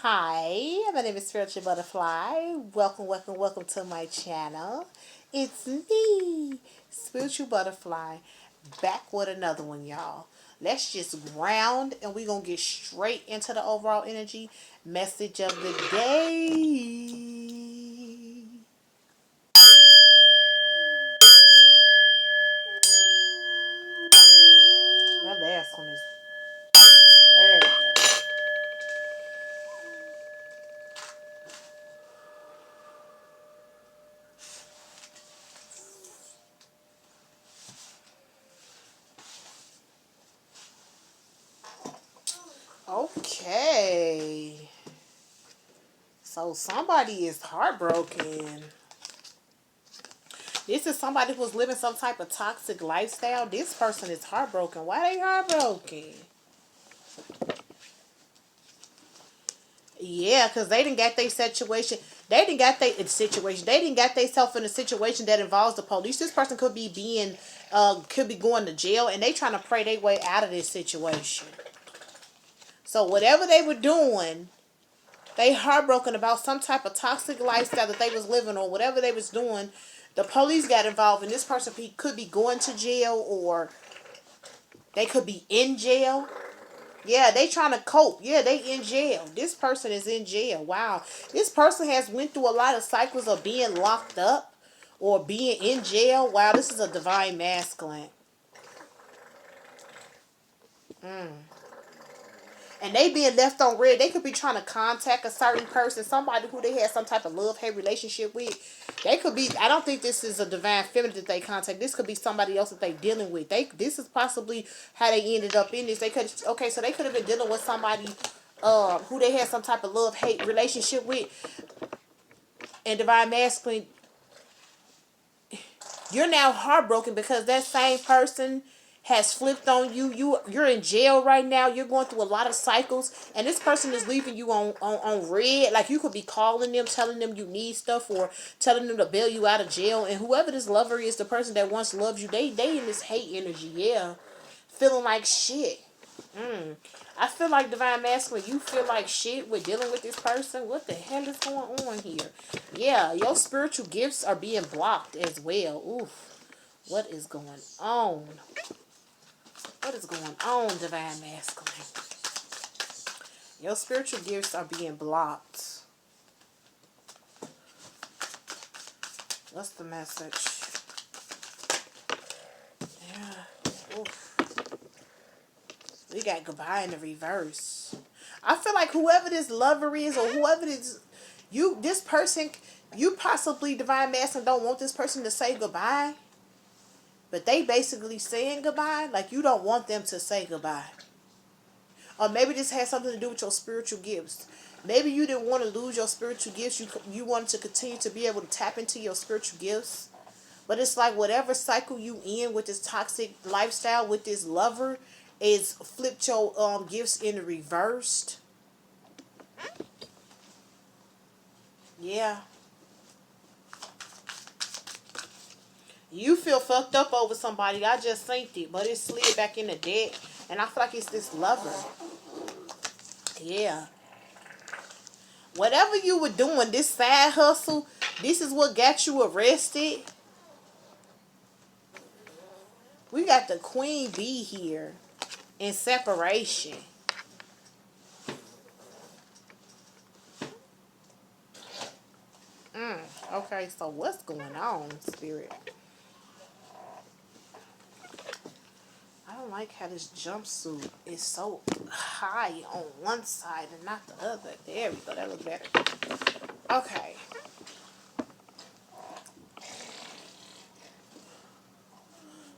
Hi, my name is Spiritual Butterfly. Welcome to my channel. It's me, Spiritual Butterfly, back with another one, y'all. Let's just ground and we're going to get straight into the overall energy message of the day. That last one is there. Okay. So somebody is heartbroken. This is somebody who's living some type of toxic lifestyle. This person is heartbroken. Why they heartbroken? Yeah, because they didn't get their situation. They didn't get their situation. They didn't get themselves in a situation that involves the police. This person could be going to jail, and they trying to pray their way out of this situation. So whatever they were doing, they heartbroken about some type of toxic lifestyle that they was living or whatever they was doing. The police got involved, and this person could be going to jail or they could be in jail. Yeah, they trying to cope. Yeah, they in jail. This person is in jail. Wow. This person has went through a lot of cycles of being locked up or being in jail. Wow, this is a divine masculine. And they being left on red. They could be trying to contact a certain person, somebody who they had some type of love-hate relationship with. They could be, I don't think this is a divine feminine that they contact. This could be somebody else that they dealing with. This is possibly how they ended up in this. They could, okay, so they could have been dealing with somebody who they had some type of love-hate relationship with. And divine masculine, you're now heartbroken because that same person has flipped on you. You're in jail right now. You're going through a lot of cycles, and this person is leaving you on red. Like you could be calling them, telling them you need stuff, or telling them to bail you out of jail. And whoever this lover is, the person that once loved you, they in this hate energy. Yeah, feeling like shit. I feel like divine masculine. You feel like shit with dealing with this person. What the hell is going on here? Yeah, your spiritual gifts are being blocked as well. Oof. What is going on? What is going on, divine masculine? Your spiritual gifts are being blocked. What's the message? Yeah. Oof. We got goodbye in the reverse. I feel like whoever this lover is or whoever this person, you possibly divine masculine don't want this person to say goodbye. But they basically saying goodbye. Like you don't want them to say goodbye. Or maybe this has something to do with your spiritual gifts. Maybe you didn't want to lose your spiritual gifts. You wanted to continue to be able to tap into your spiritual gifts. But it's like whatever cycle you in with this toxic lifestyle, with this lover, is flipped your gifts in the reversed. Yeah. You feel fucked up over somebody. I just synced it, but it slid back in the deck. And I feel like it's this lover. Yeah. Whatever you were doing, this side hustle, this is what got you arrested. We got the queen bee here in separation. Okay, so what's going on, spirit? I don't like how this jumpsuit is so high on one side and not the other. There we go. That looks better. Okay.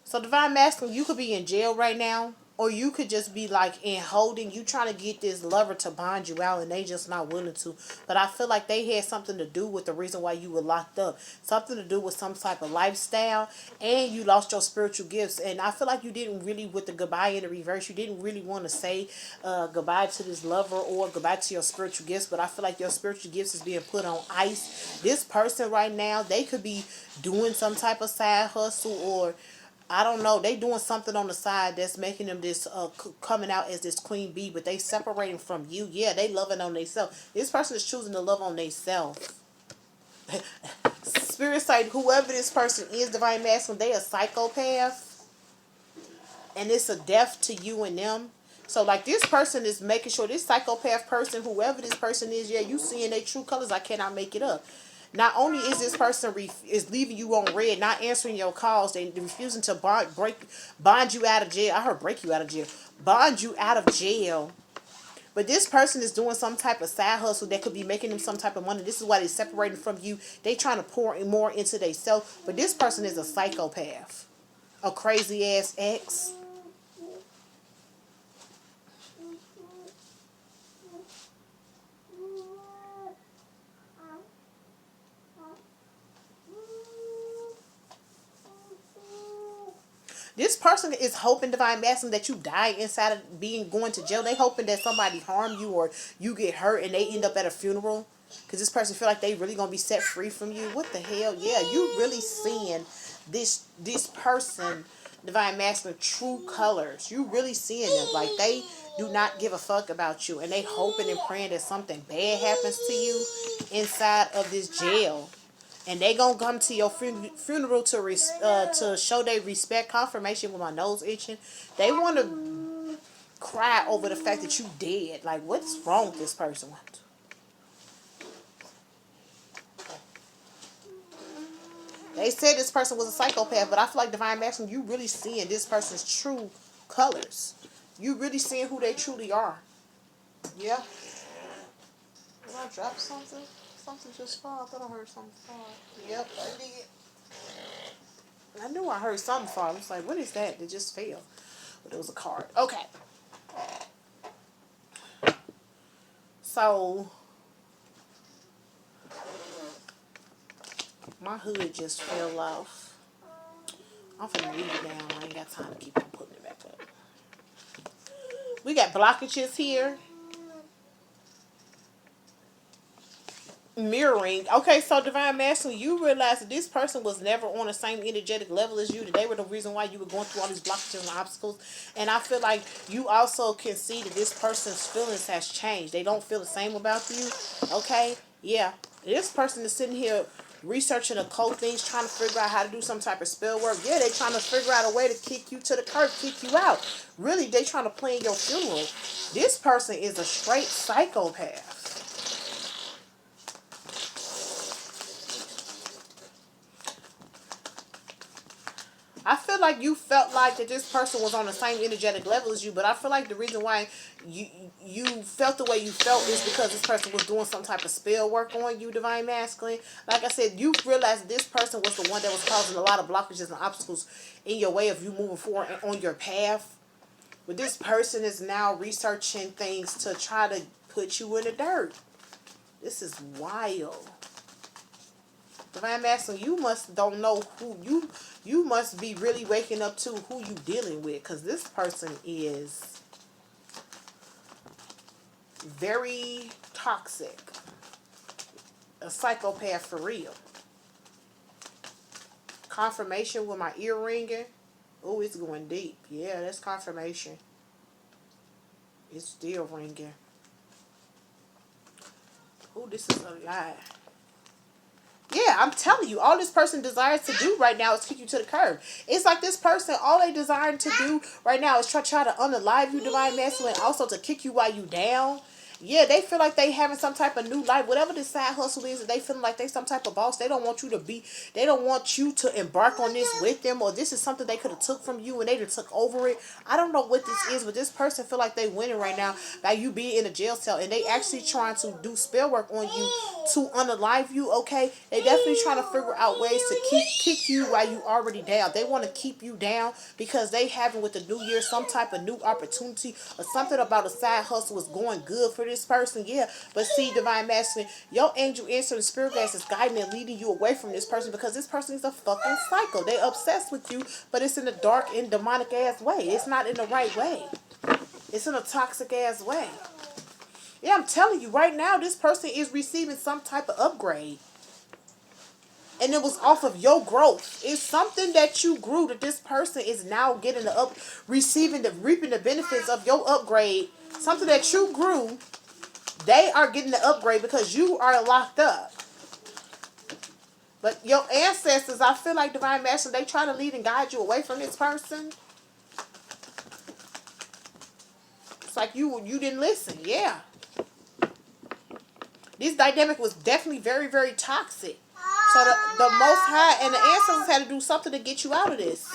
So divine masculine, you could be in jail right now, or you could just be like in holding. You trying to get this lover to bond you out, and they just not willing to. But I feel like they had something to do with the reason why you were locked up. Something to do with some type of lifestyle, and you lost your spiritual gifts. And I feel like you didn't really, with the goodbye in the reverse, you didn't really want to say goodbye to this lover or goodbye to your spiritual gifts. But I feel like your spiritual gifts is being put on ice. This person right now, they could be doing some type of side hustle or I don't know. They doing something on the side that's making them this coming out as this queen bee, but they separating from you. Yeah, they loving on themselves. This person is choosing to love on themselves. Spirit side, whoever this person is, divine masculine, they a psychopath, and it's a death to you and them. So like this person is making sure this psychopath person, whoever this person is, yeah, you seeing their true colors. I cannot make it up. Not only is this person is leaving you on red, not answering your calls, they refusing to bond you out of jail. I heard break you out of jail, bond you out of jail. But this person is doing some type of side hustle that could be making them some type of money. This is why they're separating from you. They trying to pour in more into themselves. But this person is a psychopath, a crazy ass ex. This person is hoping, divine masculine, that you die inside of being going to jail. They hoping that somebody harm you or you get hurt and they end up at a funeral. Because this person feel like they really gonna be set free from you. What the hell? Yeah, you really seeing this person, divine masculine, true colors. You really seeing them. Like they do not give a fuck about you, and they hoping and praying that something bad happens to you inside of this jail. And they gonna come to your funeral to show their respect. Confirmation with my nose itching. They want to cry over the fact that you dead. Like, what's wrong with this person? They said this person was a psychopath, but I feel like divine masculine, you really seeing this person's true colors. You really seeing who they truly are. Yeah. Did I drop something? Something just fall. I thought I heard something fall. Yep, I did. I knew I heard something fall. I was like, what is that? It just fell. But it was a card. Okay. So, my hood just fell off. I'm finna leave it down. I ain't got time to keep on putting it back up. We got blockages here. Mirroring. Okay, so divine masculine, you realize that this person was never on the same energetic level as you. That they were the reason why you were going through all these blockages and obstacles. And I feel like you also can see that this person's feelings has changed. They don't feel the same about you. Okay, yeah, this person is sitting here researching occult things, trying to figure out how to do some type of spell work. Yeah, they trying to figure out a way to kick you to the curb, kick you out. Really, they trying to plan your funeral. This person is a straight psychopath. I feel like you felt like that this person was on the same energetic level as you, but I feel like the reason why you felt the way you felt is because this person was doing some type of spell work on you, divine masculine. Like I said, you realized this person was the one that was causing a lot of blockages and obstacles in your way of you moving forward and on your path. But this person is now researching things to try to put you in the dirt. This is wild. Divine masculine, you must don't know who you must be really waking up to who you dealing with, because this person is very toxic, a psychopath for real. Confirmation with my ear ringing. Oh, it's going deep. Yeah, that's confirmation. It's still ringing. Oh, this is a lie. Yeah, I'm telling you, all this person desires to do right now is kick you to the curb. It's like this person, all they desire to do right now is try to unalive you, divine masculine, also to kick you while you down. Yeah, they feel like they having some type of new life. Whatever this side hustle is, they feeling like they some type of boss. They don't want you to be, they don't want you to embark on this with them, or this is something they could have took from you and they just took over it. I don't know what this is, but this person feel like they winning right now by you being in a jail cell, and they actually trying to do spell work on you to unalive you, okay? They definitely trying to figure out ways to kick you while you already down. They want to keep you down because they having with the new year some type of new opportunity or something about a side hustle is going good for this person. Yeah, but see, divine masculine, your angel answer the spirit guides is guiding and leading you away from this person because this person is a fucking psycho. They obsessed with you, but it's in a dark and demonic ass way. It's not in the right way. It's in a toxic ass way. Yeah, I'm telling you right now, this person is receiving some type of upgrade. and it was off of your growth. It's something that you grew that this person is now getting reaping the benefits of your upgrade. Something that you grew, they are getting the upgrade because you are locked up. But your ancestors, I feel like Divine Master, they try to lead and guide you away from this person. It's like you didn't listen. Yeah. This dynamic was definitely very, very toxic. So the Most High and the ancestors had to do something to get you out of this.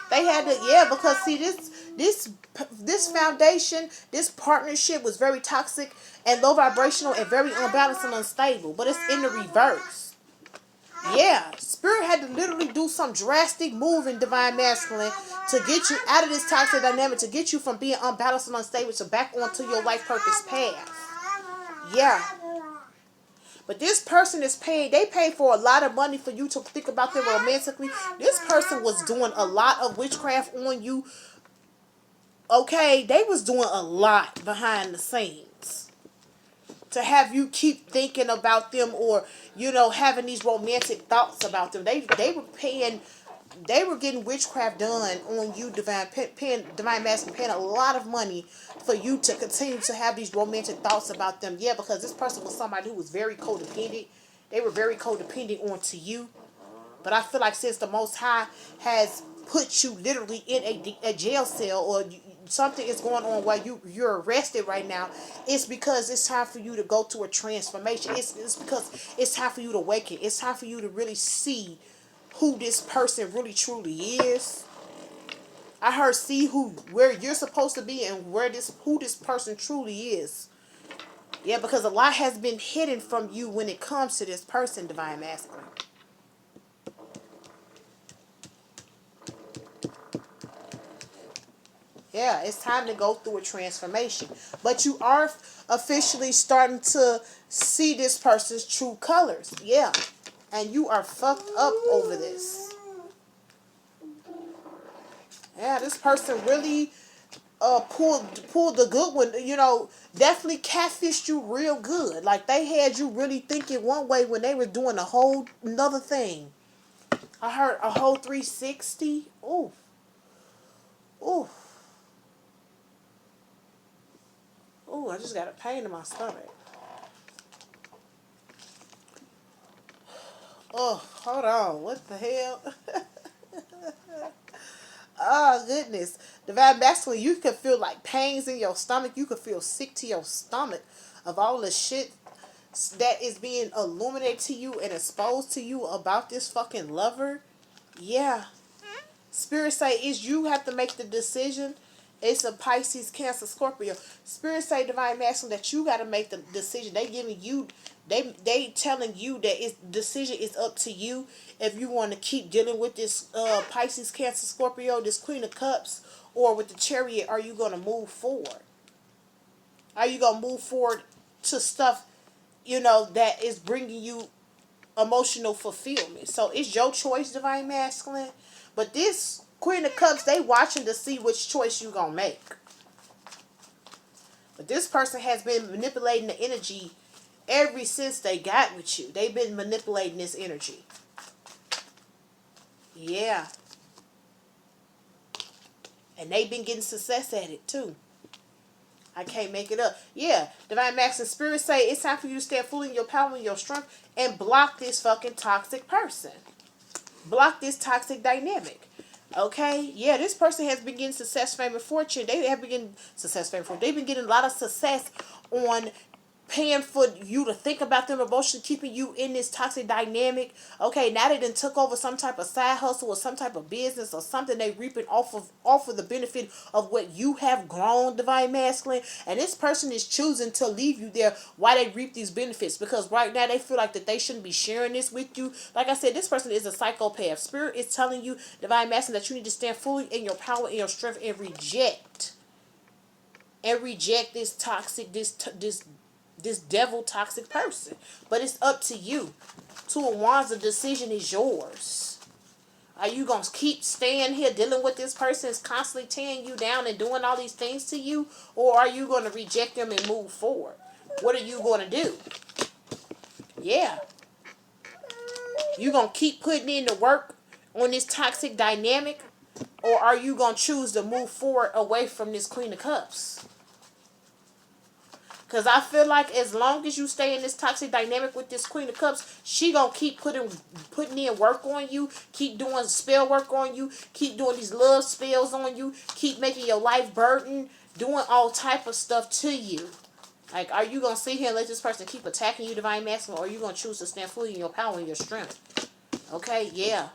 They had to, yeah, because see this foundation, this partnership was very toxic and low vibrational and very unbalanced and unstable. But it's in the reverse. Yeah, Spirit had to literally do some drastic move in Divine Masculine to get you out of this toxic dynamic, to get you from being unbalanced and unstable to back onto your life purpose path. Yeah. But this person is paid, they paid for a lot of money for you to think about them romantically. This person was doing a lot of witchcraft on you. Okay, they was doing a lot behind the scenes to have you keep thinking about them, or, you know, having these romantic thoughts about them. They were getting witchcraft done on you, Divine Masculine, paying a lot of money for you to continue to have these romantic thoughts about them. Yeah, because this person was somebody who was very codependent. They were very codependent onto you. But I feel like since the Most High has put you literally in a jail cell, or something is going on while you're arrested right now, it's because it's time for you to go to a transformation. It's because it's time for you to awaken. It's time for you to really see who this person really truly is. I heard see where you're supposed to be and who this person truly is. Yeah, because a lot has been hidden from you when it comes to this person, Divine Masculine. Yeah, it's time to go through a transformation. But you are officially starting to see this person's true colors. Yeah. And you are fucked up over this. Yeah, this person really pulled the good one. You know, definitely catfished you real good. Like, they had you really thinking one way when they were doing a whole another thing. I heard a whole 360. Ooh. Ooh. Ooh, I just got a pain in my stomach. Oh, hold on. What the hell? Oh, goodness. Divine Masculine, you can feel like pains in your stomach. You can feel sick to your stomach of all the shit that is being illuminated to you and exposed to you about this fucking lover. Yeah. Spirit say is you have to make the decision. It's a Pisces, Cancer, Scorpio. Spirit say, Divine Masculine, that you got to make the decision. They giving you, they telling you that it's decision is up to you. If you want to keep dealing with this Pisces, Cancer, Scorpio, this Queen of Cups, or with the Chariot, are you going to move forward? Are you going to move forward to stuff, you know, that is bringing you emotional fulfillment? So it's your choice, Divine Masculine. But this Queen of Cups, they watching to see which choice you gonna make. But this person has been manipulating the energy ever since they got with you. They've been manipulating this energy. Yeah. And they've been getting success at it too. I can't make it up. Yeah. Divine Max and Spirit say it's time for you to stand fully in your power and your strength and block this fucking toxic person. Block this toxic dynamic. Okay? Yeah, this person has been getting success, fame, and fortune. They have been getting success, fame, and fortune. They've been getting a lot of success on paying for you to think about them emotionally, keeping you in this toxic dynamic. Okay, now they done took over some type of side hustle or some type of business or something. They reaping off of the benefit of what you have grown, Divine Masculine. And this person is choosing to leave you there while they reap these benefits, because right now they feel like that they shouldn't be sharing this with you. Like I said, this person is a psychopath. Spirit is telling you, Divine Masculine, that you need to stand fully in your power and your strength and reject this toxic, this devil toxic person. But it's up to you. Two of Wands, the decision is yours. Are you going to keep staying here dealing with this person is constantly tearing you down and doing all these things to you? Or are you going to reject them and move forward? What are you going to do? Yeah. You gonna keep putting in the work on this toxic dynamic, or are you gonna choose to move forward away from this Queen of Cups? Because I feel like as long as you stay in this toxic dynamic with this Queen of Cups, she gonna keep putting in work on you, keep doing spell work on you, keep doing these love spells on you, keep making your life burden, doing all type of stuff to you. Like, are you gonna sit here and let this person keep attacking you, Divine Masculine, or are you gonna choose to stand fully in your power and your strength? Okay, yeah.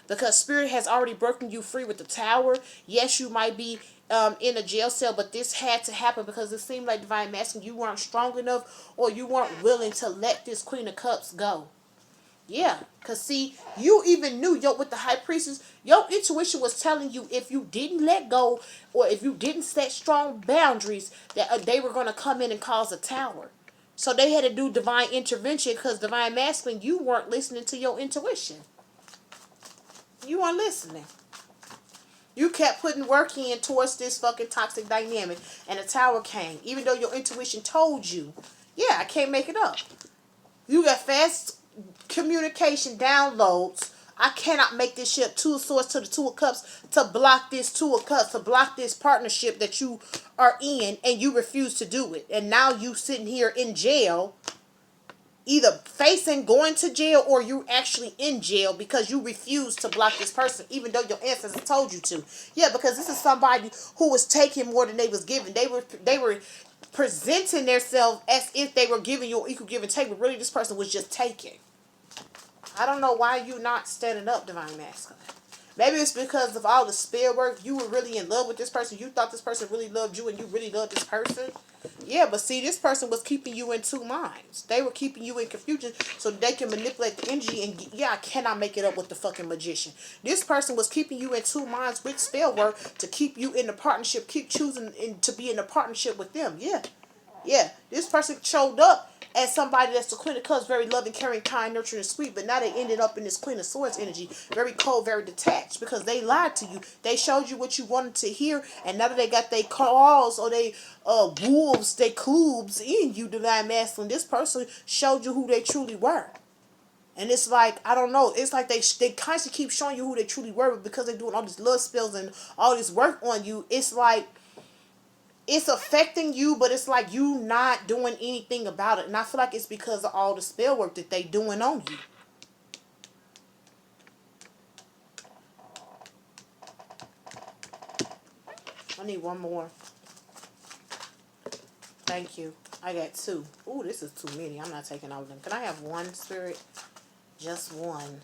Because Spirit has already broken you free with the Tower. Yes, you might be in a jail cell, but this had to happen because it seemed like, Divine Masculine, you weren't strong enough, or you weren't willing to let this Queen of Cups go. Yeah, because see, you even knew, with the High Priestess, your intuition was telling you if you didn't let go, or if you didn't set strong boundaries, that they were going to come in and cause a tower. So they had to do divine intervention because, Divine Masculine, you weren't listening to your intuition. You weren't listening. You kept putting work in towards this fucking toxic dynamic, and a tower came. Even though your intuition told you, yeah, I can't make it up. You got fast communication downloads. I cannot make this shit two swords to the Two of Cups to block this Two of Cups, to block this partnership that you are in, and you refuse to do it. And now you sitting here in jail, either facing going to jail, or you actually in jail because you refuse to block this person, even though your ancestors told you to. Yeah, because this is somebody who was taking more than they was giving. They were presenting themselves as if they were giving you equal give and take, but really this person was just taking. I don't know why you not standing up, Divine Masculine. Maybe it's because of all the spell work. You were really in love with this person. You thought this person really loved you, and you really loved this person. Yeah, but see, this person was keeping you in two minds. They were keeping you in confusion so they can manipulate the energy. And yeah, I cannot make it up with the fucking magician. This person was keeping you in two minds with spell work to keep you in the partnership, keep choosing to be in a partnership with them. Yeah. Yeah, this person showed up as somebody that's the Queen of Cups, very loving, caring, kind, nurturing, and sweet, but now they ended up in this Queen of Swords energy, very cold, very detached, because they lied to you. They showed you what you wanted to hear, and now that they got their claws or they wolves, they clubs in you, Divine Masculine, this person showed you who they truly were. And it's like, I don't know, it's like they constantly keep showing you who they truly were, but because they're doing all these love spells and all this work on you, it's like, it's affecting you, but it's like you not doing anything about it. And I feel like it's because of all the spell work that they doing on you. I need one more. Thank you. I got two. Ooh, this is too many. I'm not taking all of them. Can I have one, Spirit? Just one.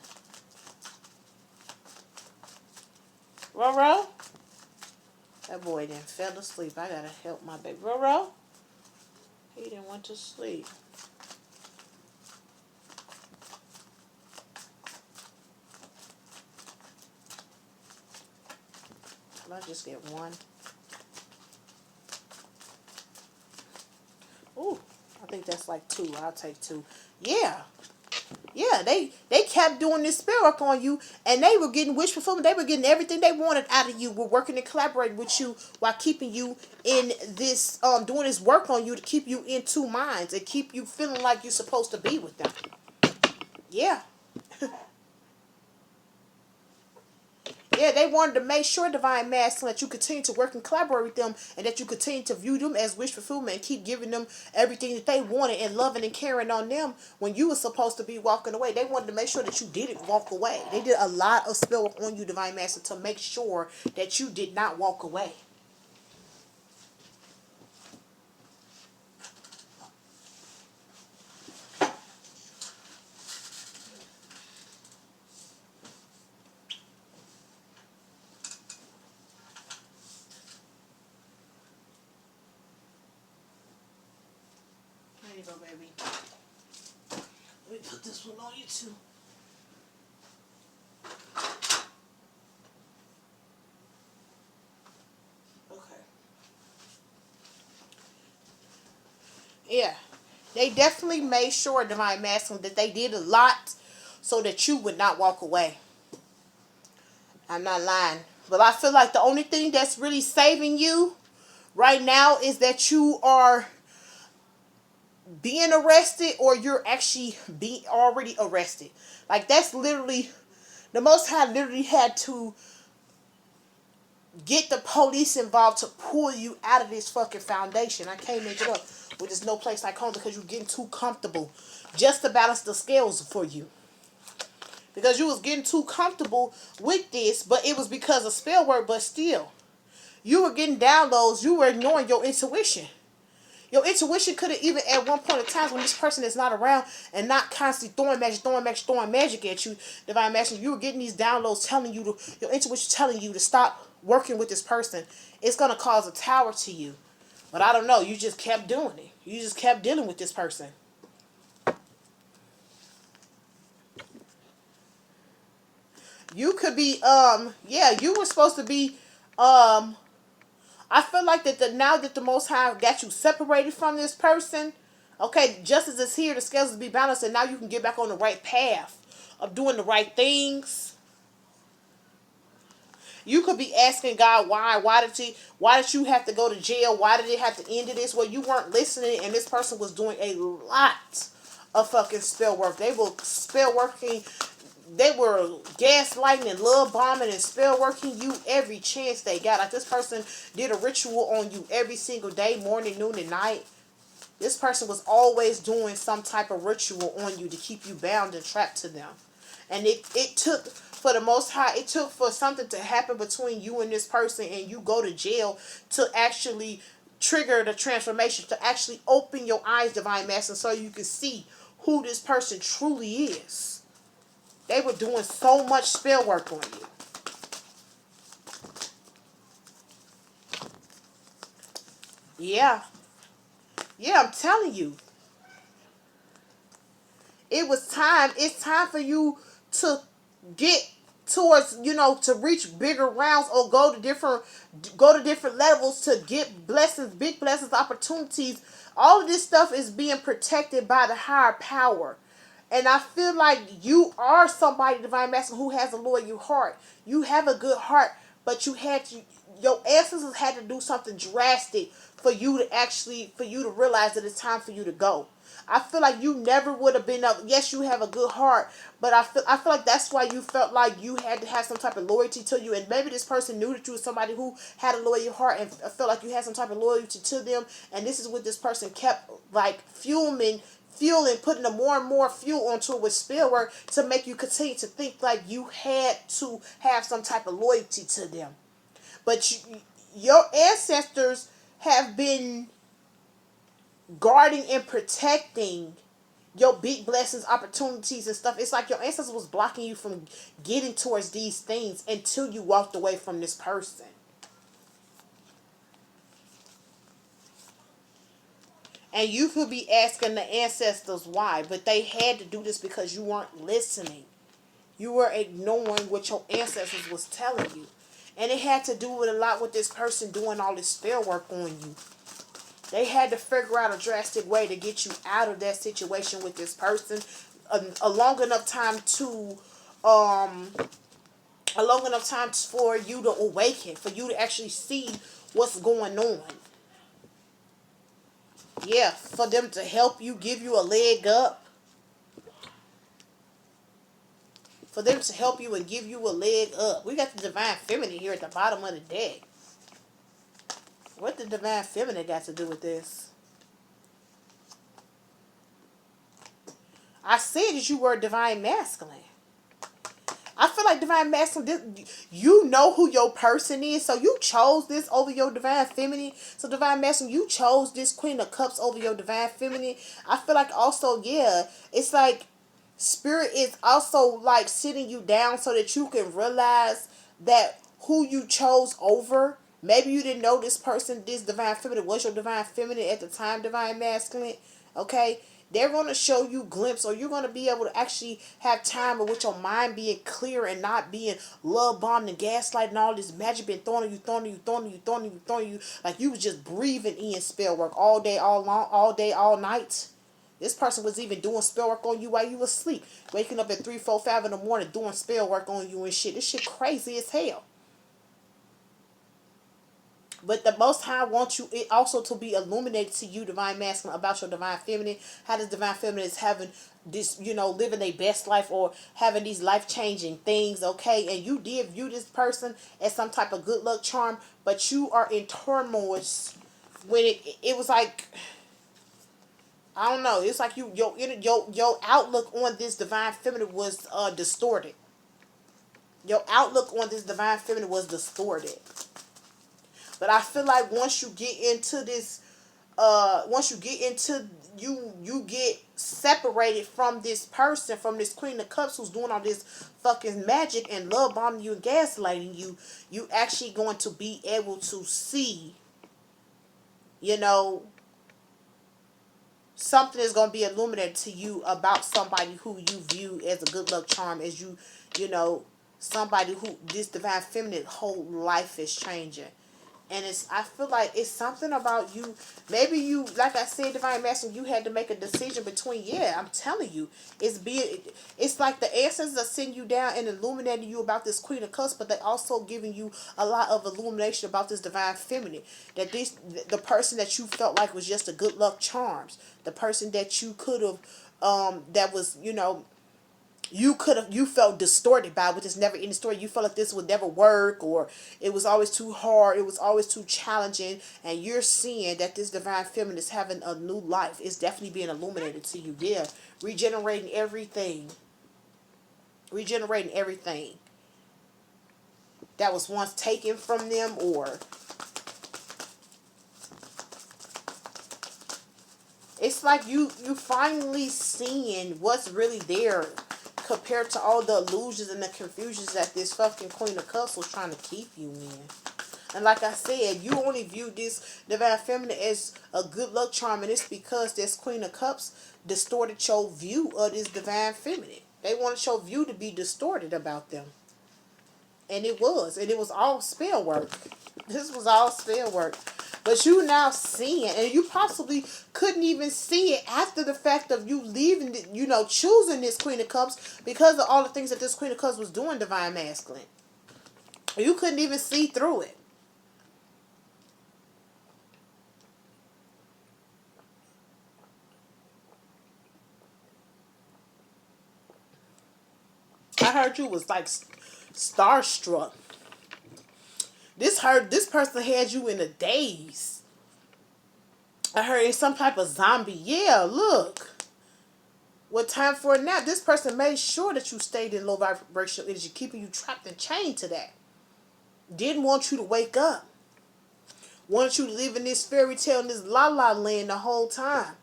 Roro? That boy then fell asleep. I gotta help my baby. Roro? He didn't want to sleep. Can I just get one? Ooh, I think that's like two. I'll take two. Yeah. Yeah, they kept doing this spell work on you, and they were getting wish fulfillment. They were getting everything they wanted out of you. Were working and collaborating with you while keeping you in this, doing this work on you to keep you in two minds and keep you feeling like you're supposed to be with them. Yeah. Yeah, they wanted to make sure, Divine Masculine, that you continue to work and collaborate with them, and that you continue to view them as wish fulfillment and keep giving them everything that they wanted and loving and caring on them when you were supposed to be walking away. They wanted to make sure that you didn't walk away. They did a lot of spell work on you, Divine Masculine, to make sure that you did not walk away. There you go, baby. Let me put this one on you too. Okay. Yeah. They definitely made sure, Divine Masculine, that they did a lot so that you would not walk away. I'm not lying. But I feel like the only thing that's really saving you right now is that you are being arrested or you're actually be already arrested. Like that's literally the Most High literally had to get the police involved to pull you out of this fucking foundation. I can't make it up. Well, there's no place like home because you're getting too comfortable just to balance the scales for you. Because you was getting too comfortable with this, but it was because of spell work, but still. You were getting downloads, you were ignoring your intuition. Your intuition could have even at one point in time when this person is not around and not constantly throwing magic at you, divine masculine, you were getting these downloads telling you your intuition telling you to stop working with this person. It's gonna cause a tower to you. But I don't know, you just kept doing it. You just kept dealing with this person. You could be yeah, you were supposed to be I feel like that now that the Most High got you separated from this person, okay, justice is here, the scales will be balanced, and now you can get back on the right path of doing the right things. You could be asking God why did you have to go to jail? Why did it have to end this? Well, you weren't listening, and this person was doing a lot of fucking spell work. They were spell working. They were gaslighting and love bombing and spell working you every chance they got. Like this person did a ritual on you every single day, morning, noon, and night. This person was always doing some type of ritual on you to keep you bound and trapped to them. And it took, for the Most High, it took for something to happen between you and this person and you go to jail to actually trigger the transformation, to actually open your eyes, Divine Master, so you can see who this person truly is. They were doing so much spell work on you. Yeah. Yeah, I'm telling you. It's time for you to get towards, to reach bigger rounds or go to different levels to get blessings, big blessings, opportunities. All of this stuff is being protected by the higher power. And I feel like you are somebody, Divine Master, who has a loyal heart. You have a good heart, but your ancestors had to do something drastic for you to realize that it's time for you to go. I feel like you never would have been up. Yes, you have a good heart, but I feel like that's why you felt like you had to have some type of loyalty to you. And maybe this person knew that you were somebody who had a loyal heart and felt like you had some type of loyalty to them. And this is what this person kept like fueling, putting the more and more fuel onto it with spell work to make you continue to think like you had to have some type of loyalty to them. But your ancestors have been guarding and protecting your big blessings, opportunities, and stuff. It's like your ancestors was blocking you from getting towards these things until you walked away from this person. And you could be asking the ancestors why, but they had to do this because you weren't listening. You were ignoring what your ancestors was telling you. And it had to do with a lot with this person doing all this spell work on you. They had to figure out a drastic way to get you out of that situation with this person a long enough time to a long enough time for you to awaken, for you to actually see what's going on. Yeah, for them to help you, give you a leg up. For them to help you and give you a leg up. We got the Divine Feminine here at the bottom of the deck. What the Divine Feminine got to do with this? I said that you were Divine Masculine. I feel like Divine Masculine, you know who your person is, so you chose this over your Divine Feminine. So Divine Masculine, you chose this Queen of Cups over your Divine Feminine. I feel like also, yeah, it's like Spirit is also like sitting you down so that you can realize that who you chose over. Maybe you didn't know this person, this Divine Feminine, was your Divine Feminine at the time, Divine Masculine. Okay? They're going to show you glimpse, or you're going to be able to actually have time with your mind being clear and not being love bombed and gaslighting and all this magic being thrown at you, throwing you, like you was just breathing in spell work all day, all day, all night. This person was even doing spell work on you while you was asleep. Waking up at 3, 4, 5 in the morning doing spell work on you and shit. This shit crazy as hell. But the Most High wants you it also to be illuminated to you, divine masculine, about your divine feminine. How this divine feminine is having this, living their best life or having these life changing things, okay? And you did view this person as some type of good luck charm, but you are in turmoil when it was like, I don't know. It's like your outlook on this divine feminine was distorted. Your outlook on this divine feminine was distorted. But I feel like once you get into this, once you get into you get separated from this person, from this Queen of Cups who's doing all this fucking magic and love bombing you and gaslighting you. You actually going to be able to see, you know, something is going to be illuminated to you about somebody who you view as a good luck charm, as you know, somebody who this divine feminine whole life is changing. And I feel like it's something about you. Maybe you, like I said, divine masculine, you had to make a decision between. Yeah, I'm telling you, it's like the ancestors are sitting you down and illuminating you about this Queen of Cups, but they also giving you a lot of illumination about this divine feminine. That the person that you felt like was just a good luck charms, the person that you could have, that was, you felt distorted by, which is never in the story. You felt like this would never work, or it was always too hard, it was always too challenging, and you're seeing that this divine feminine is having a new life. It's definitely being illuminated to you. Yeah, regenerating everything, regenerating everything that was once taken from them, or it's like you finally seeing what's really there, compared to all the illusions and the confusions that this fucking Queen of Cups was trying to keep you in. And like I said, you only view this divine feminine as a good luck charm, and it's because this Queen of Cups distorted your view of this divine feminine. They wanted your view to be distorted about them. And it was. And it was all spell work. This was all spell work. But you now seeing, and you possibly couldn't even see it after the fact of you leaving, choosing this Queen of Cups because of all the things that this Queen of Cups was doing, divine masculine. You couldn't even see through it. I heard you was like starstruck. This person had you in a daze. I heard it's some type of zombie. Yeah, look. What time for it now? This person made sure that you stayed in low vibrational energy, keeping you trapped and chained to that. Didn't want you to wake up. Wanted you to live in this fairy tale, in this la la land the whole time.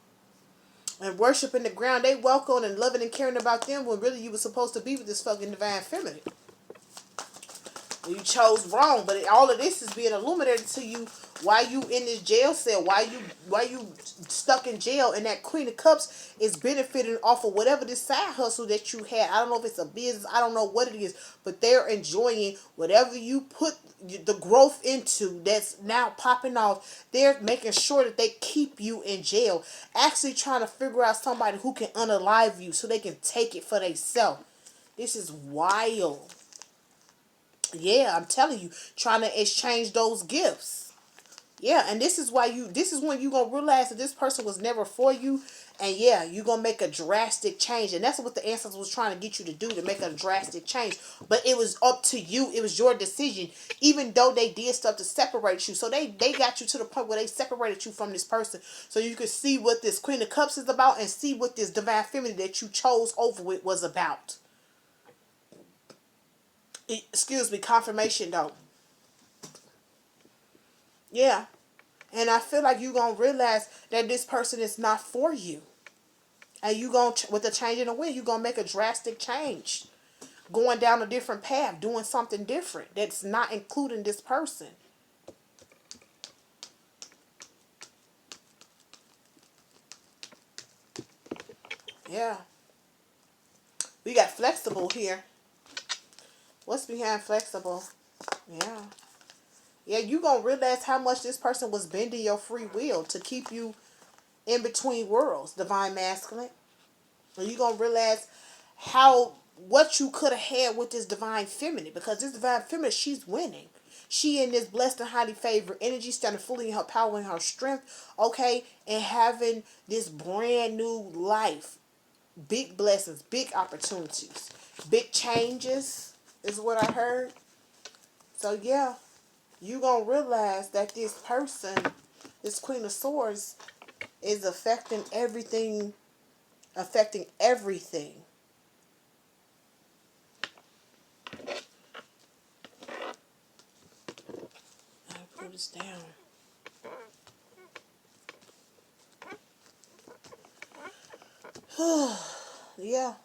And worshiping the ground they walk on and loving and caring about them, when really you were supposed to be with this fucking divine feminine. You chose wrong, but all of this is being illuminated to you why you in this jail cell, why you stuck in jail, and that Queen of Cups is benefiting off of whatever this side hustle that you had. I don't know if it's a business, I don't know what it is, but they're enjoying whatever you put the growth into that's now popping off. They're making sure that they keep you in jail, actually trying to figure out somebody who can unalive you so they can take it for themselves. This is wild. Yeah, I'm telling you, trying to exchange those gifts. Yeah, and this is when you gonna realize that this person was never for you, and yeah, you gonna make a drastic change, and that's what the ancestors was trying to get you to do, to make a drastic change. But it was up to you. It was your decision, even though they did stuff to separate you. So they got you to the point where they separated you from this person, so you could see what this Queen of Cups is about, and see what this divine feminine that you chose over it was about. Excuse me, confirmation though. Yeah. And I feel like you're going to realize that this person is not for you. And you going to, with the change in the wind, you're going to make a drastic change. Going down a different path, doing something different that's not including this person. Yeah. We got flexible here. What's behind flexible? Yeah. Yeah, you going to realize how much this person was bending your free will to keep you in between worlds, divine masculine. And you're going to realize what you could have had with this divine feminine, because this divine feminine, she's winning. She in this blessed and highly favored energy, standing fully in her power and her strength, okay, and having this brand new life. Big blessings, big opportunities, big changes is what I heard. So yeah, you gonna realize that this person, this Queen of Swords, is affecting everything. I put this down. Yeah,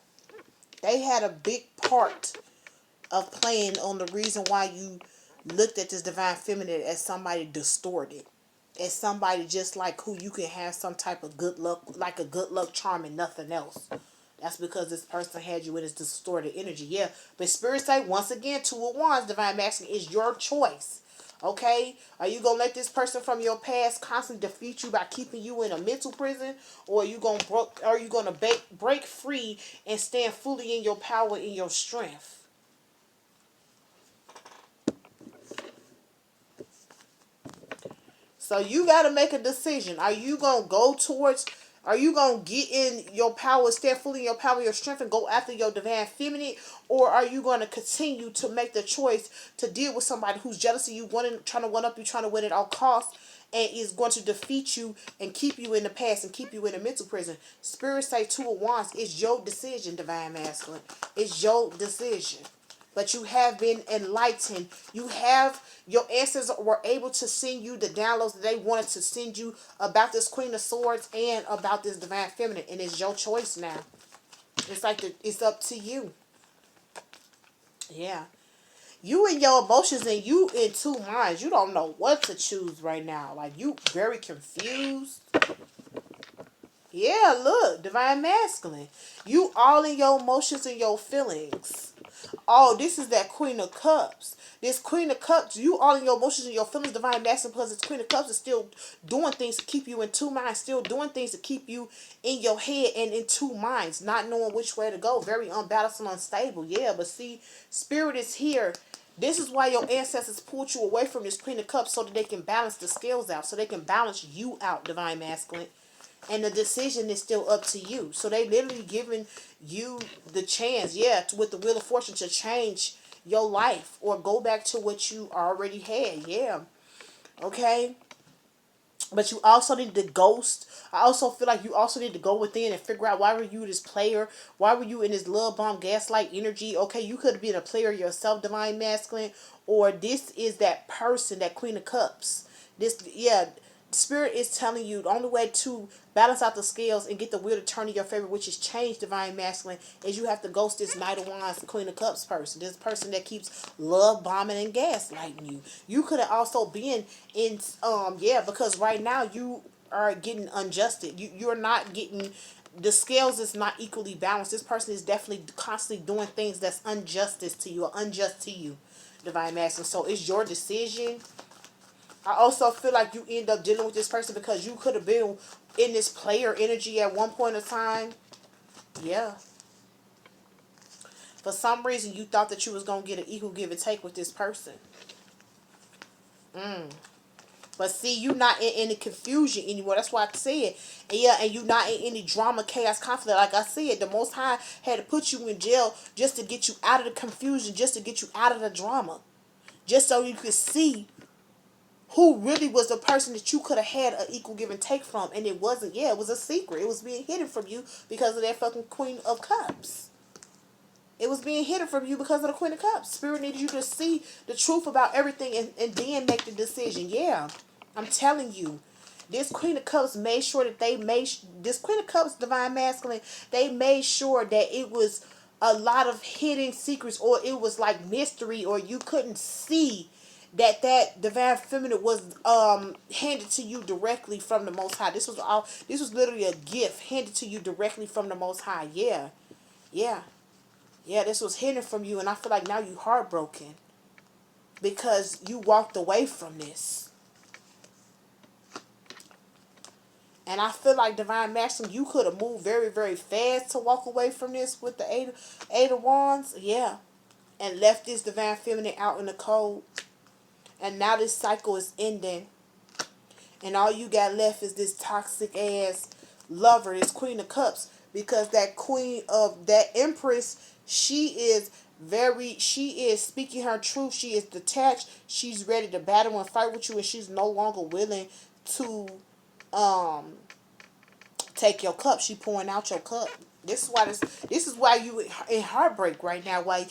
they had a big part of playing on the reason why you looked at this divine feminine as somebody distorted, as somebody just like who you can have some type of good luck, like a good luck charm and nothing else. That's because this person had you in this distorted energy. Yeah, but Spirit say once again, Two of Wands, divine masculine is your choice. Okay, are you gonna let this person from your past constantly defeat you by keeping you in a mental prison, or are you gonna break free and stand fully in your power, in your strength? So you got to make a decision. Are you going to get in your power, stand fully in your power, your strength, and go after your divine feminine? Or are you going to continue to make the choice to deal with somebody who's jealous of you, trying to one up you, trying to win at all costs, and is going to defeat you and keep you in the past and keep you in a mental prison? Spirit say Two of Wands. It's your decision, divine masculine. It's your decision. But you have been enlightened. Your ancestors were able to send you the downloads that they wanted to send you about this Queen of Swords and about this divine feminine, and it's your choice now. It's up to you. Yeah, you and your emotions, and you in two minds. You don't know what to choose right now. Like, you very confused. Yeah, look, divine masculine. You all in your emotions and your feelings. Oh, this is that Queen of Cups. This Queen of Cups, you all in your emotions and your feelings, divine masculine, plus this Queen of Cups is still doing things to keep you in two minds, still doing things to keep you in your head and in two minds, not knowing which way to go. Very unbalanced and unstable. Yeah, but see, Spirit is here. This is why your ancestors pulled you away from this Queen of Cups so that they can balance the scales out, so they can balance you out, divine masculine. And the decision is still up to you. So they literally giving you the chance, yeah, with the Wheel of Fortune, to change your life or go back to what you already had. Yeah. Okay. But you also need to ghost. I also feel like you also need to go within and figure out, why were you this player? Why were you in this love bomb gaslight energy? Okay, you could have been a player yourself, divine masculine, or this is that person, that Queen of Cups. Yeah, Spirit is telling you the only way to balance out the scales and get the wheel to turn in your favor, which is change, divine masculine, is you have to ghost this Knight of Wands, the Queen of Cups person. This person that keeps love bombing and gaslighting you. You could have also been in yeah, because right now you are getting unjusted. You're not getting, the scales is not equally balanced. This person is definitely constantly doing things that's injustice to you or unjust to you, divine masculine. So it's your decision. I also feel like you end up dealing with this person because you could have been in this player energy at one point in time. Yeah. For some reason, you thought that you was going to get an equal give and take with this person. But see, you not in any confusion anymore. That's why I said, and yeah, and you not in any drama, chaos, conflict. Like I said, the Most High had to put you in jail just to get you out of the confusion, just to get you out of the drama, just so you could see who really was the person that you could have had an equal give and take from. And it wasn't. Yeah, it was a secret. It was being hidden from you because of that fucking Queen of Cups. It was being hidden from you because of the Queen of Cups. Spirit needed you to see the truth about everything, and then make the decision. Yeah, I'm telling you. This Queen of Cups made sure that this Queen of Cups, divine masculine, they made sure that it was a lot of hidden secrets, or it was like mystery, or you couldn't see that divine feminine was handed to you directly from the Most High. This was literally a gift handed to you directly from the Most High. Yeah. Yeah. Yeah, this was hidden from you, and I feel like now you heartbroken because you walked away from this. And I feel like, divine masculine, you could have moved very, very fast to walk away from this with the eight of Wands. Yeah. And left this divine feminine out in the cold. And now this cycle is ending. And all you got left is this toxic ass lover, this Queen of Cups. Because that queen of that Empress, she is speaking her truth. She is detached. She's ready to battle and fight with you, and she's no longer willing to um take your cup. She pouring out your cup. This is why you in heartbreak right now. Why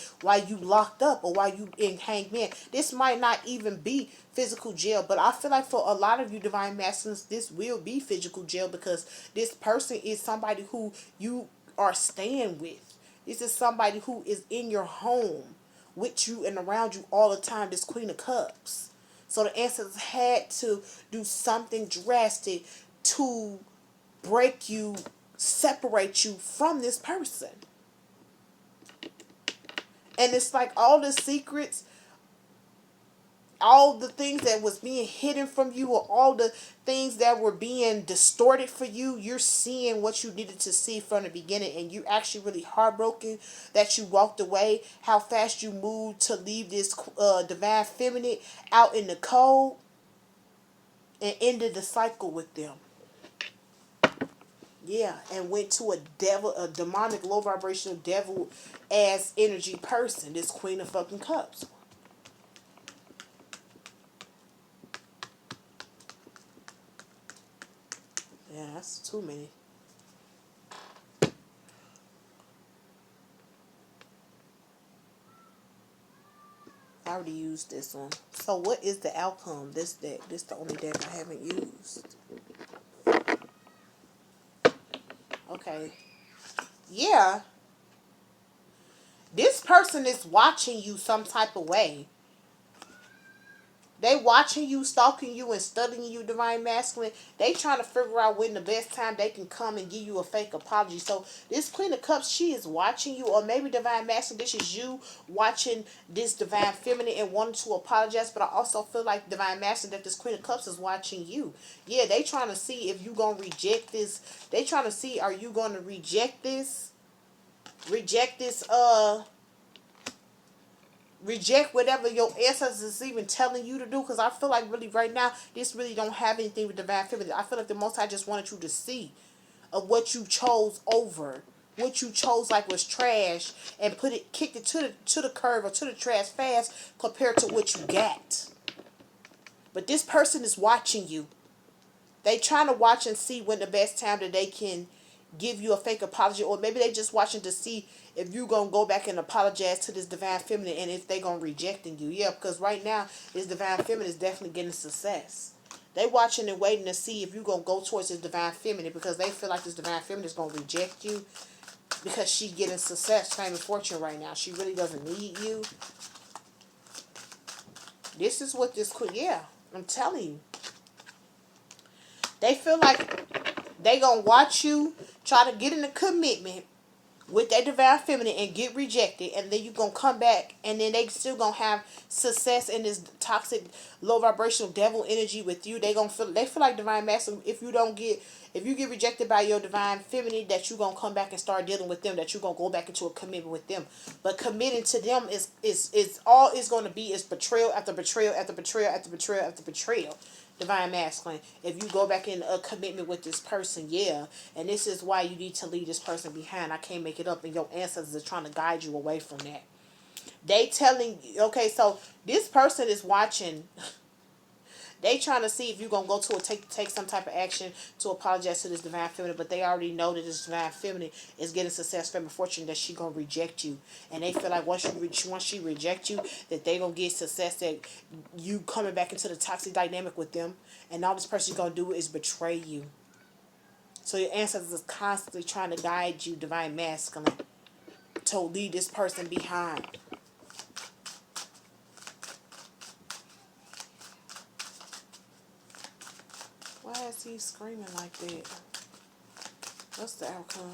you locked up, or why you in hangman. This might not even be physical jail, but I feel like for a lot of you divine masculines, this will be physical jail, because this person is somebody who you are staying with. This is somebody who is in your home with you and around you all the time. This Queen of Cups. So the ancestors had to do something drastic to break you, separate you from this person. And it's like all the secrets, all the things that was being hidden from you, or all the things that were being distorted for you, you're seeing what you needed to see from the beginning, and you're actually really heartbroken that you walked away, how fast you moved to leave this divine feminine out in the cold and ended the cycle with them. Yeah, and went to a demonic, low vibrational devil ass energy person, this Queen of fucking Cups. Yeah, that's too many. I already used this one. So what is the outcome? This deck. This the only deck I haven't used. Okay. Yeah. This person is watching you some type of way. They watching you, stalking you, and studying you, divine masculine. They trying to figure out when the best time they can come and give you a fake apology. So this Queen of Cups, she is watching you, or maybe divine masculine, this is you watching this divine feminine and wanting to apologize. But I also feel like divine masculine, that this Queen of Cups is watching you. Yeah, they trying to see if you gonna reject this. They trying to see, are you gonna reject this? Reject this reject whatever your ancestors is even telling you to do, because I feel like really right now this really don't have anything with divine feminine. I feel like the Most High just wanted you to see of what you chose over, what you chose like was trash, and kicked it to the curb or to the trash fast compared to what you got. But this person is watching you. They trying to watch and see when the best time that they can give you a fake apology, or maybe they just watching to see if you gonna go back and apologize to this divine feminine, and if they gonna rejecting you. Yeah, because right now this divine feminine is definitely getting success. They watching and waiting to see if you gonna go towards this divine feminine, because they feel like this divine feminine is gonna reject you, because she getting success, fame, and fortune right now. She really doesn't need you. This is what this could. Yeah, I'm telling you. They feel like they gonna watch you try to get in a commitment with that divine feminine and get rejected, and then you gonna come back, and then they still gonna have success in this toxic, low vibrational devil energy with you. They feel like divine masculine, if you get rejected by your divine feminine, that you gonna come back and start dealing with them, that you gonna go back into a commitment with them. But committing to them is all it's gonna be is betrayal after betrayal after betrayal after betrayal after betrayal. Divine masculine, if you go back in a commitment with this person, yeah, and this is why you need to leave this person behind. I can't make it up, and your ancestors are trying to guide you away from that. They telling, okay, so this person is watching. They trying to see if you're gonna go to take some type of action to apologize to this divine feminine, but they already know that this divine feminine is getting success, fame, and fortune, that she gonna reject you, and they feel like once she reject you, that they gonna get success, that you coming back into the toxic dynamic with them, and all this person gonna do is betray you. So your ancestors is constantly trying to guide you, divine masculine, to leave this person behind. Why is he screaming like that? What's the outcome?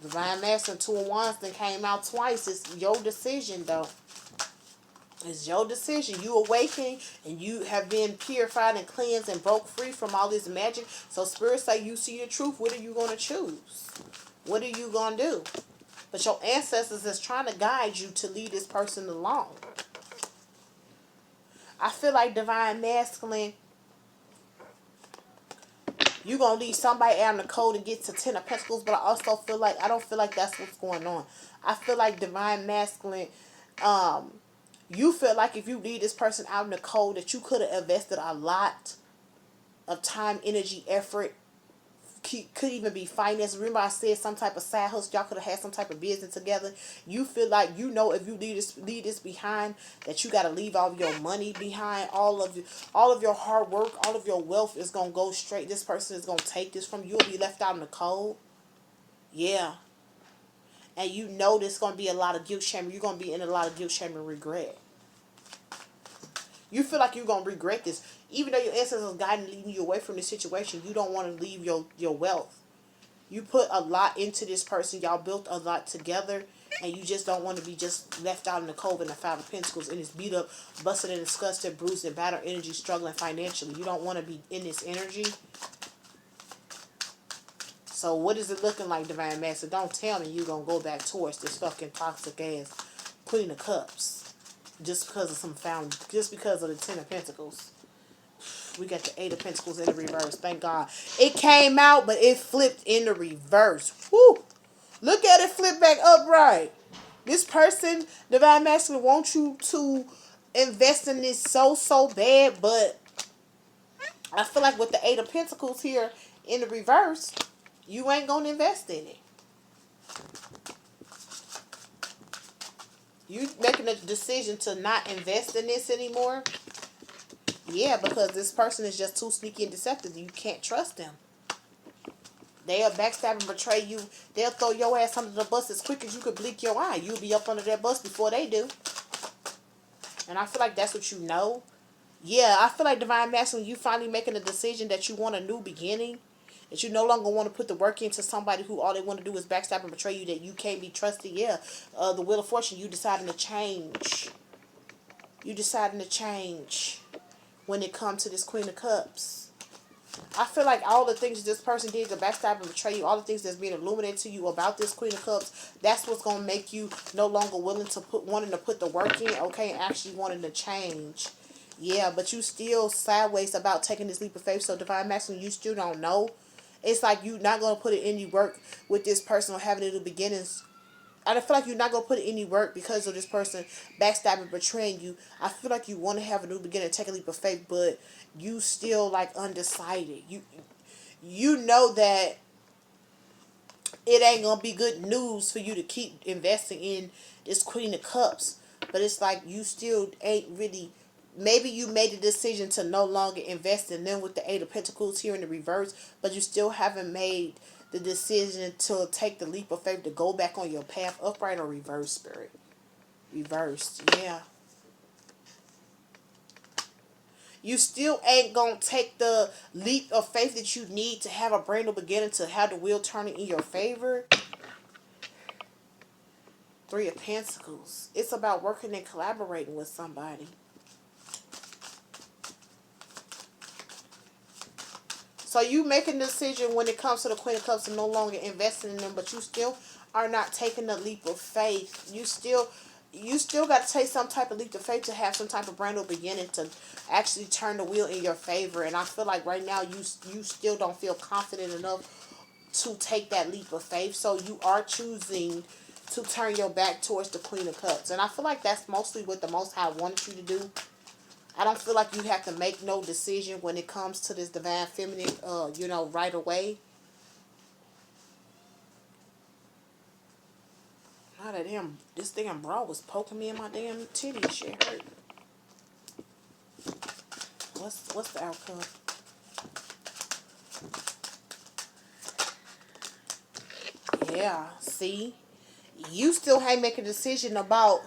Divine Masculine, 2 of Wands, then came out twice. It's your decision, though. It's your decision. You awaken, and you have been purified and cleansed and broke free from all this magic. So Spirit say you see the truth. What are you going to choose? What are you going to do? But your ancestors is trying to guide you to lead this person along. I feel like divine masculine, you gonna leave somebody out in the cold and get to 10 of Pentacles, but I also feel like I don't feel like that's what's going on. I feel like divine masculine, um, you feel like if you leave this person out in the cold that you could have invested a lot of time, energy, effort, could even be finance. Remember I said some type of side hustle, y'all could have had some type of business together. You feel like you know if you leave this behind, that you got to leave all of your money behind, all of your hard work, all of your wealth is going to go straight. This person is going to take this from you. You'll be left out in the cold. Yeah. And you know there's going to be a lot of guilt shame. You're going to be in a lot of guilt shame and regret. You feel like you're going to regret this. Even though your ancestors are guiding, leading you away from this situation, you don't want to leave your wealth. You put a lot into this person. Y'all built a lot together. And you just don't want to be just left out in the cold in the Five of Pentacles. And it's beat up, busted and disgusted, bruised and battered energy, struggling financially. You don't want to be in this energy. So what is it looking like, Divine Master? Don't tell me you're going to go back towards this fucking toxic ass Queen of Cups. Just because of the 10 of Pentacles. We got the 8 of Pentacles in the reverse. Thank God. It came out, but it flipped in the reverse. Woo! Look at it flip back upright. This person, Divine Masculine, wants you to invest in this so bad, but I feel like with the 8 of Pentacles here in the reverse, you ain't going to invest in it. You making a decision to not invest in this anymore. Yeah, because this person is just too sneaky and deceptive. You can't trust them. They'll backstab and betray you. They'll throw your ass under the bus as quick as you could blink your eye. You'll be up under that bus before they do. And I feel like that's what you know. Yeah, I feel like Divine Masculine, you finally making a decision that you want a new beginning. That you no longer want to put the work into somebody who all they want to do is backstab and betray you. That you can't be trusted. Yeah, the Wheel of Fortune, you deciding to change. You deciding to change when it comes to this Queen of Cups. I feel like all the things this person did to backstab and betray you, all the things that's being illuminated to you about this Queen of Cups, that's what's going to make you no longer wanting to put the work in, okay, and actually wanting to change. Yeah, but you still sideways about taking this leap of faith. So Divine Masculine, you still don't know. It's like you not going to put in any work with this person or having little beginnings. I feel like you're not going to put in any work because of this person backstabbing, betraying you. I feel like you want to have a new beginning, take a leap of faith, but you still like undecided. You know that it ain't going to be good news for you to keep investing in this Queen of Cups. But it's like you still ain't really, maybe you made a decision to no longer invest in them with the 8 of Pentacles here in the reverse, but you still haven't made the decision to take the leap of faith to go back on your path, upright or reverse, Spirit. Reversed, yeah. You still ain't gonna take the leap of faith that you need to have a brand new beginning, to have the wheel turning in your favor. 3 of Pentacles. It's about working and collaborating with somebody. So you making a decision when it comes to the Queen of Cups and no longer investing in them, but you still are not taking the leap of faith. You still got to take some type of leap of faith to have some type of brand new beginning to actually turn the wheel in your favor. And I feel like right now you still don't feel confident enough to take that leap of faith. So you are choosing to turn your back towards the Queen of Cups. And I feel like that's mostly what the Most High wanted you to do. I don't feel like you have to make no decision when it comes to this Divine Feminine, right away. Now that this damn bra was poking me in my damn titty. Shit hurt. What's the outcome? Yeah, see? You still ain't making a decision about...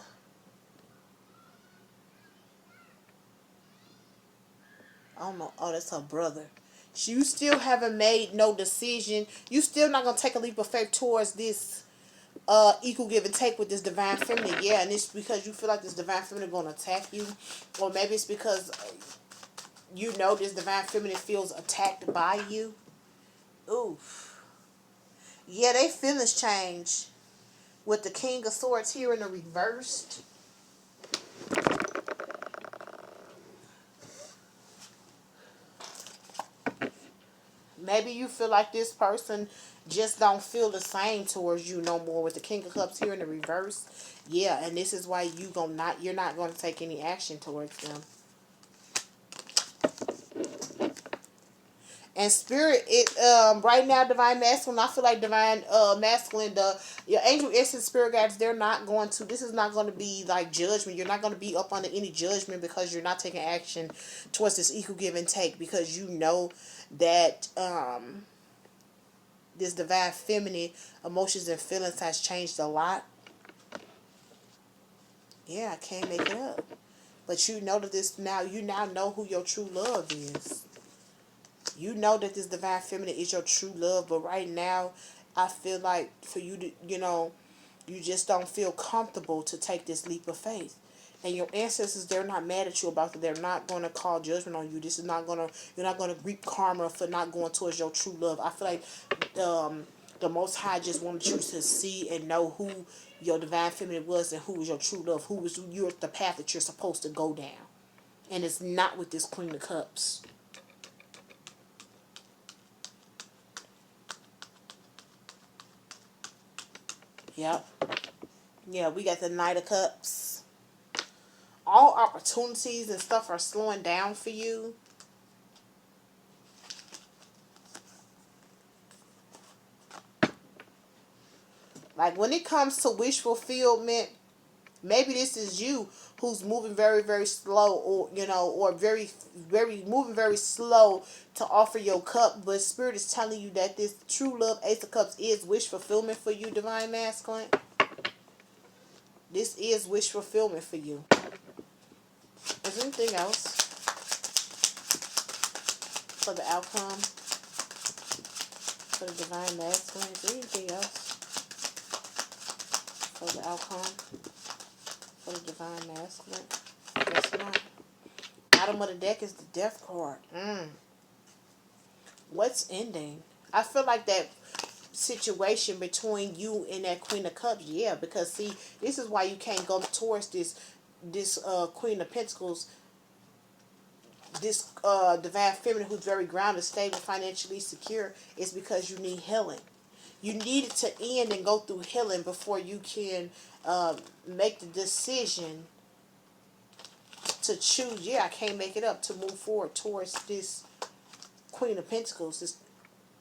I don't know. Oh, that's her brother. You still haven't made no decision. You still not going to take a leap of faith towards this equal give and take with this Divine Feminine. Yeah, and it's because you feel like this Divine Feminine going to attack you. Or maybe it's because you know this Divine Feminine feels attacked by you. Oof. Yeah, they feelings change. with the King of Swords here in the reversed. Maybe you feel like this person just don't feel the same towards you no more with the King of Cups here in the reverse. Yeah, and this is why you're not gonna take any action towards them. And spirit, it right now, divine masculine. I feel like divine masculine. Your angel essence spirit guides. They're not going to. This is not going to be like judgment. You're not going to be up under any judgment because you're not taking action towards this equal give and take, because you know that this divine feminine emotions and feelings has changed a lot. Yeah, I can't make it up. But you know that this now. You now know who your true love is. You know that this divine feminine is your true love, but right now, I feel like for you to, you just don't feel comfortable to take this leap of faith. And your ancestors, they're not mad at you about it. They're not going to call judgment on you. This is not going to, you're not going to reap karma for not going towards your true love. I feel like the Most High just wanted you to see and know who your divine feminine was and who was your true love, who was you're the path that you're supposed to go down. And it's not with this Queen of Cups. Yep. Yeah, we got the Knight of Cups. All opportunities and stuff are slowing down for you. Like when it comes to wish fulfillment, maybe this is you who's moving very, very slow, or or moving very slow to offer your cup. But Spirit is telling you that this true love, Ace of Cups, is wish fulfillment for you, divine masculine. This is wish fulfillment for you. Is there anything else for the outcome for the divine masculine? Is there anything else for the outcome for the divine masculine? Guess not. Bottom of the deck is the Death card. What's ending? I feel like that situation between you and that Queen of Cups. Yeah, because see, this is why you can't go towards this Queen of Pentacles, this divine feminine who's very grounded, stable, financially secure, is because you need healing. You need it to end and go through healing before you can make the decision to choose. Yeah, I can't make it up, to move forward towards this Queen of Pentacles, this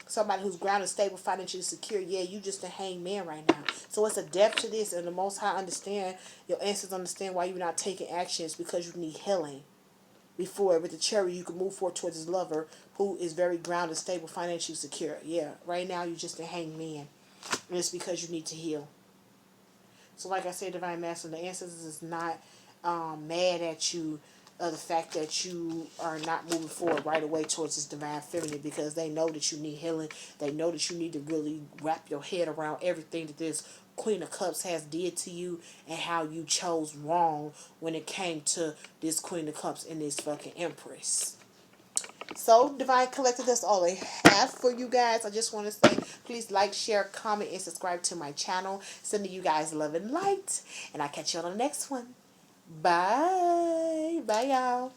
somebody who's grounded, stable, financially secure. Yeah, you just a hangman right now. So it's a depth to this, and the Most High understand, your ancestors understand why you're not taking actions, because you need healing. Before, with the Chariot, you can move forward towards his lover, who is very grounded, stable, financially secure. Yeah, right now you're just a hangman, and it's because you need to heal. So like I said, Divine Master, the ancestors is not mad at you, the fact that you are not moving forward right away towards this divine feminine, because they know that you need healing. They know that you need to really wrap your head around everything that this Queen of Cups has did to you, and how you chose wrong when it came to this Queen of Cups and this fucking Empress. So, Divine Collective, that's all I have for you guys. I just want to say, please like, share, comment, and subscribe to my channel. Sending you guys love and light. And I'll catch you on the next one. Bye. Bye, y'all.